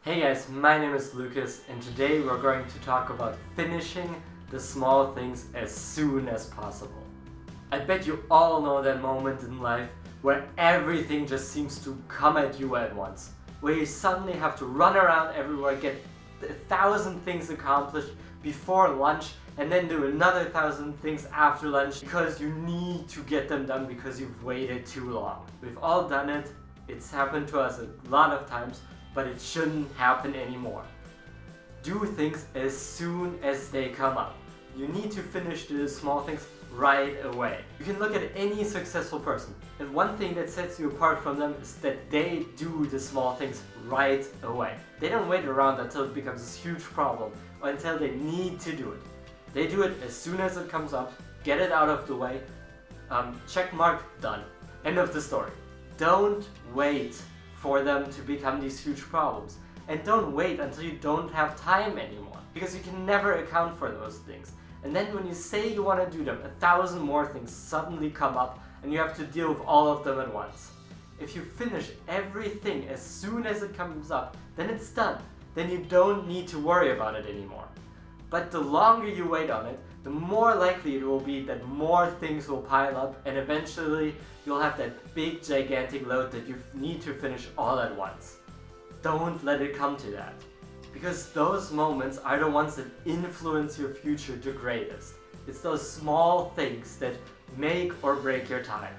Hey guys, my name is Lucas and today we're going to talk about finishing the small things as soon as possible. I bet you all know that moment in life where everything just seems to come at you at once, where you suddenly have to run around everywhere, get 1,000 things accomplished before lunch and then do another 1,000 things after lunch because you need to get them done because you've waited too long. We've all done it, it's happened to us a lot of times, but it shouldn't happen anymore. Do things as soon as they come up. You need to finish the small things right away. You can look at any successful person, and one thing that sets you apart from them is that they do the small things right away. They don't wait around until it becomes a huge problem or until they need to do it. They do it as soon as it comes up, get it out of the way, check mark, done. End of the story. Don't wait for them to become these huge problems. And don't wait until you don't have time anymore, because you can never account for those things. And then when you say you want to do them, 1,000 more things suddenly come up and you have to deal with all of them at once. If you finish everything as soon as it comes up, then it's done. Then you don't need to worry about it anymore. But the longer you wait on it, the more likely it will be that more things will pile up and eventually you'll have that big gigantic load that you need to finish all at once. Don't let it come to that, because those moments are the ones that influence your future the greatest. It's those small things that make or break your time.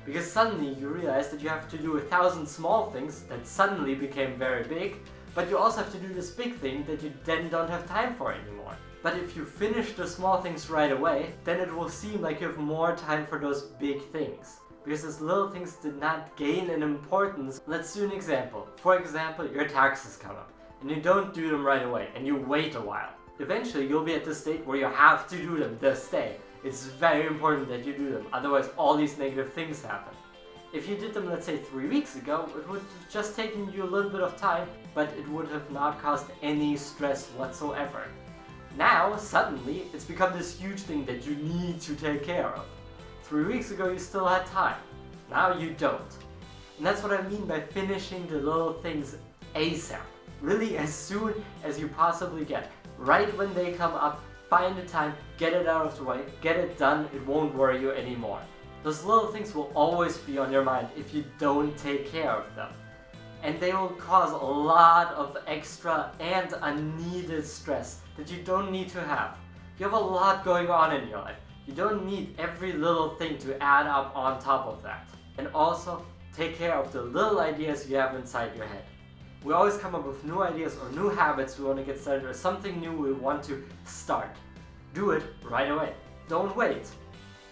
Because suddenly you realize that you have to do 1,000 small things that suddenly became very big, but you also have to do this big thing that you then don't have time for anymore. But if you finish the small things right away, then it will seem like you have more time for those big things. Because those little things did not gain in importance. Let's do an example. For example, your taxes come up and you don't do them right away and you wait a while. Eventually you'll be at the state where you have to do them this day. It's very important that you do them, otherwise all these negative things happen. If you did them, let's say 3 weeks ago, it would have just taken you a little bit of time, but it would have not caused any stress whatsoever. Now, suddenly, it's become this huge thing that you need to take care of. 3 weeks ago you still had time, now you don't. And that's what I mean by finishing the little things ASAP. Really as soon as you possibly get. Right when they come up, find the time, get it out of the way, get it done, it won't worry you anymore. Those little things will always be on your mind if you don't take care of them. And they will cause a lot of extra and unneeded stress that you don't need to have. You have a lot going on in your life. You don't need every little thing to add up on top of that. And also, take care of the little ideas you have inside your head. We always come up with new ideas or new habits we want to get started or something new we want to start. Do it right away. Don't wait.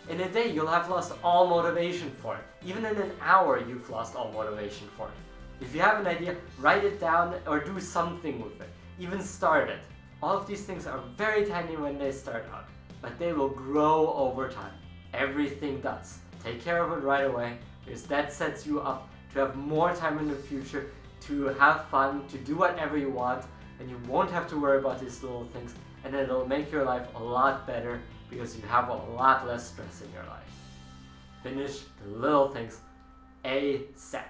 In a day, you'll have lost all motivation for it. Even in an hour, you've lost all motivation for it. If you have an idea, write it down or do something with it. Even start it. All of these things are very tiny when they start out, but they will grow over time. Everything does. Take care of it right away, because that sets you up to have more time in the future, to have fun, to do whatever you want, and you won't have to worry about these little things, and it'll make your life a lot better because you have a lot less stress in your life. Finish the little things ASAP.